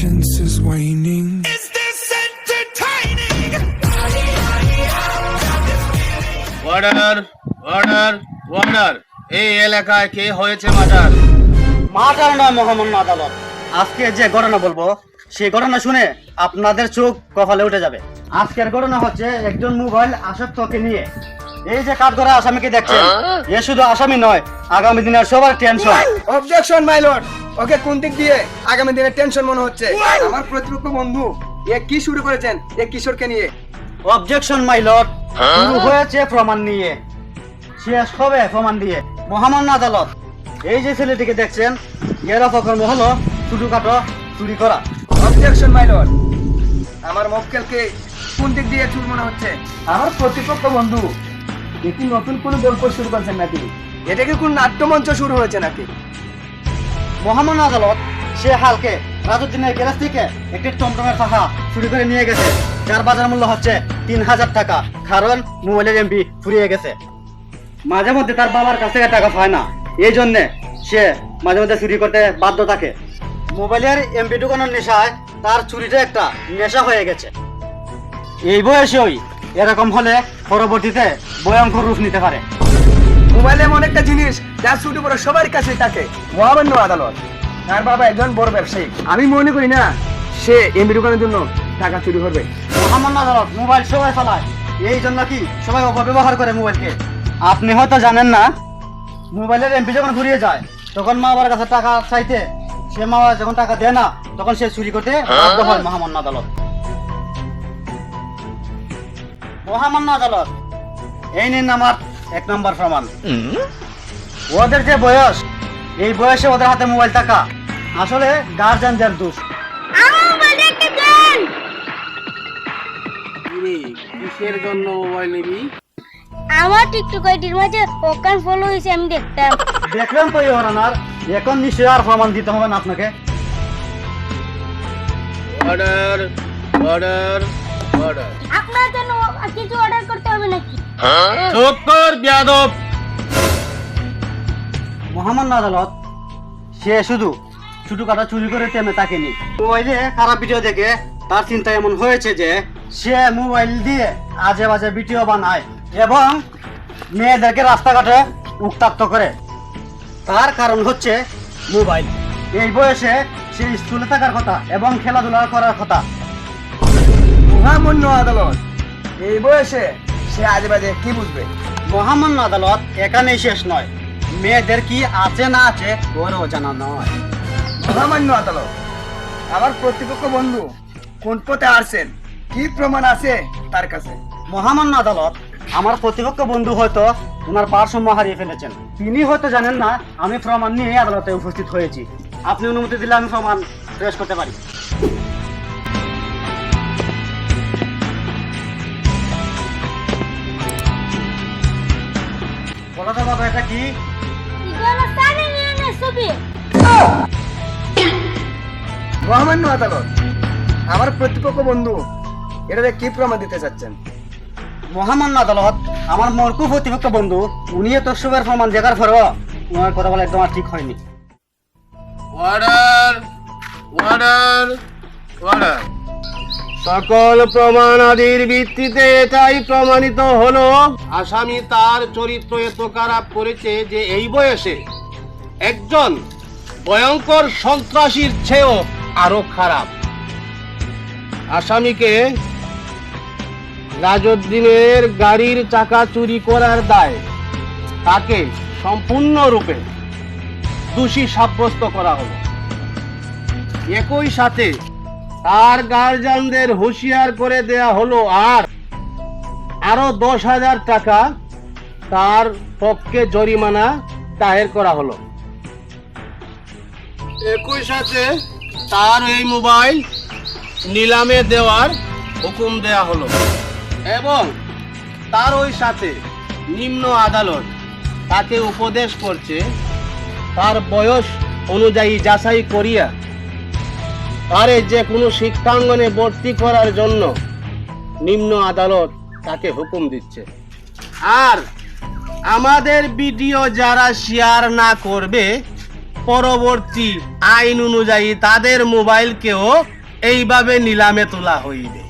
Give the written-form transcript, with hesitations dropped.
patience is waning. Is this entertaining? Order order order এই এলাকায় কে হয়েছে মার্ডার? মার্ডার নয় মহামান্য আদালত, আজকে যে ঘটনা বলবো সেই ঘটনা শুনে আপনাদের চোখ কপালে উঠে যাবে। আজকের ঘটনা হচ্ছে একজন মোবাইল আসক্তকে নিয়ে। এই যে কাঠগড়া আসামিকে দেখছেন, এ শুধু আসামি নয়, আগামী দিনের সবার টেনশন। অবজেকশন মাই লর্ড, ওকে কোন দিক দিয়ে আগামী দিনে টেনশন মনে হচ্ছে? আমার প্রতিপক্ষ বন্ধু এ কি শুরু করেছেন এই কিশোরকে নিয়ে? অবজেকশন মাই লর্ড, শুরু হয়েছে প্রমাণ নিয়ে, শেষ হবে প্রমাণ দিয়ে। মহামান্য আদালত, এই যে ছেলেটিকে দেখছেন, এর অপকর্ম হলো ছোটখাটো চুরি করা। অবজেকশন মাই লর্ড, আমার মক্কেলকে কোন দিক দিয়ে চুর মনে হচ্ছে? আমার প্রতিপক্ষ বন্ধু এ কি নতুন কোনো গল্প শুরু করছেন নাকি? এটা কি কোন নাট্যমঞ্চ শুরু হয়েছে নাকি? মহামান্য আদালত, সে হালকে রাজউদ্দিনের গ্যারেজ থেকে একটি টমটমের চাকা চুরি করে নিয়ে গেছে, যার বাজার মূল্য হচ্ছে 3000 টাকা। কারণ মোবাইলের এমবি ফুরিয়ে গেছে। মাঝে মধ্যে তার বাবার কাছ থেকে টাকা পায় না, এই জন্য সে মাঝে মধ্যে চুরি করতে বাধ্য থাকে। মোবাইলের এমবি ঢুকানোর নেশায় তার চুরিটা একটা নেশা হয়ে গেছে। এই বয়সেই এরকম হলে পরবর্তীতে ভয়ঙ্কর রূপ নিতে পারে। মোবাইল এমন একটা জিনিস যার ছুটি পরে সবার কাছে থাকে। মহামান্য আদালত, তার বাবা একজন বড় ব্যবসায়ী, আমি মনে করি না সে এমবি দোকানের জন্য টাকা চুরি করবে। মহামান্য আদালত, মোবাইল সবাই চালায়, এই জন্য কি সবাই অপব্যবহার করে মোবাইলকে। আপনি হয়তো জানেন না, মোবাইলের এমবি যখন ঘুরিয়ে যায় তখন মা বাবার কাছে টাকা চাইতে সে মা বাবা যখন টাকা দেয় না তখন সে চুরি করতে বাধ্য হয়। মহামান্য আদালত, মহামান্য আদালত, এই নিন আমার 1 নম্বর প্রমাণ। ওদের যে বয়স, এই বয়সে ওদের হাতে মোবাইল থাকা আসলে গার্জিয়ানদের দোষ। কিসের জন্য মোবাইল নিবি? আমার টিকটক আইডির মাঝে ওখান ফলো হয়েছে, আমি দেখতাম। দেখলাম তো ইওর অনার, এখন নিশ্চয়ই আর প্রমাণ দিতে হবে না আপনাকে। Order order order. আপনার জন্য কিছু অর্ডার করতে হবে নাকি? চুপ কর বেয়াদব। মহামান্য আদালত, সে শুধু ছোটখাটো চুরি করে তেমে তাকেনি। মোবাইলে খারাপ ভিডিও দেখে তার চিন্তা এমন হয়েছে যে সে মোবাইল দিয়ে আজে বাজে ভিডিও বানায় এবং মেয়েদেরকে রাস্তাঘাটে উত্ত্যক্ত করে। তার কারণ হচ্ছে মোবাইল। এই বয়সে সে স্কুলে থাকার কথা এবং খেলাধুলা করার কথা। মহামান্য আদালত, এই বয়সে সে আজে বাজে কি বুঝবে? মহামান্য আদালত, এখানেই শেষ নয়, মেয়েদের কি আছে না আছে ওরও জানা নয়। মহামান্য আদালত, আমার প্রতিপক্ষ বন্ধু কোন পথে আসছেন, কি প্রমাণ আছে তার কাছে? মহামান্য আদালত, আমার প্রতিপক্ষ বন্ধু হয়তো ওনার ভারসাম্য হারিয়ে ফেলেছেন। তিনি হয়তো জানেন না আমি প্রমাণ নিয়ে আদালতে উপস্থিত হয়েছি। আপনি অনুমতি দিলে আমি প্রমাণ পেশ করতে পারি। বলো তো বাবা, এটা কি? এগুলো সানি লিওনের ছবি। মহামান্য আদালত, আমার প্রতিপক্ষ বন্ধু এটাতে কি প্রমাণ দিতে চাচ্ছেন? মহামান্য আদালত, আমার মরকু প্রতিপক্ষ বন্ধু উনি তো সবের প্রমাণ দেখার পরেও ওনার কথা বলা একদম আর ঠিক হয়নি। Order order order. সকল প্রমাণাদির ভিত্তিতে এটাই প্রমাণিত হলো, আসামি তার চরিত্র এত খারাপ করেছে যে এই বয়সে একজন ভয়ঙ্কর সন্ত্রাসীর চেয়েও আরো খারাপ। আসামিকে রাজউদ্দিনের গাড়ির চাকা চুরি করার দায় তাকে সম্পূর্ণরূপে দোষী সাব্যস্ত করা হলো। একই সাথে তার গার্জিয়ানদের হুঁশিয়ার করে দেয়া হলো আর আরো 10,000 টাকা তার পক্ষে জরিমানা দায়ের করা হলো। একই সাথে তার এই মোবাইল নিলামে দেওয়ার হুকুম দেয়া হলো এবং তার ওই সাথে নিম্ন আদালত তাকে উপদেশ করছে তার বয়স অনুযায়ী যাচাই করিয়া তারে যে কোনো শিক্ষাঙ্গনে ভর্তি করার জন্য নিম্ন আদালত তাকে হুকুম দিচ্ছে। আর আমাদের ভিডিও যারা শেয়ার না করবে পরবর্তী আইন অনুযায়ী তাদের মোবাইলকেও এইভাবে নিলামে তোলা হইবে।